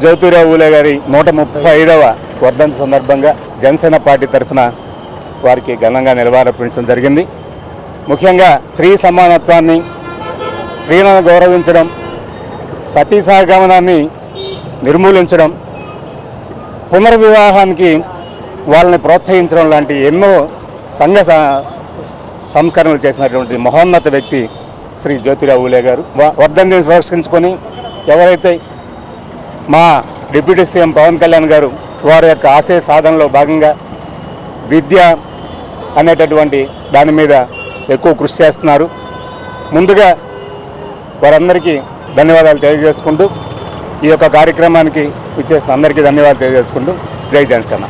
జ్యోతిరావు ఊలే గారి 135వ వర్ధంతి సందర్భంగా జనసేన పార్టీ తరఫున వారికి ఘనంగా నివాళులర్పించడం జరిగింది. ముఖ్యంగా స్త్రీ సమానత్వాన్ని, స్త్రీలను గౌరవించడం, సతీ సహగమనాన్ని నిర్మూలించడం, పునర్వివాహానికి వాళ్ళని ప్రోత్సహించడం లాంటి ఎన్నో సంఘ సంస్కరణలు చేసినటువంటి మహోన్నత వ్యక్తి శ్రీ జ్యోతిరావు ఊలే గారు. వర్ధంతిని పురస్కరించుకొని ఎవరైతే మా డిప్యూటీ సీఎం పవన్ కళ్యాణ్ గారు వారి యొక్క ఆశయ సాధనలో భాగంగా విద్య అనేటటువంటి దాని మీద ఎక్కువ కృషి చేస్తున్నారు. ముందుగా వారందరికీ ధన్యవాదాలు తెలియజేసుకుంటూ ఈ యొక్క కార్యక్రమానికి ఇచ్చేసిన అందరికీ ధన్యవాదాలు తెలియజేసుకుంటూ జై జనసేన.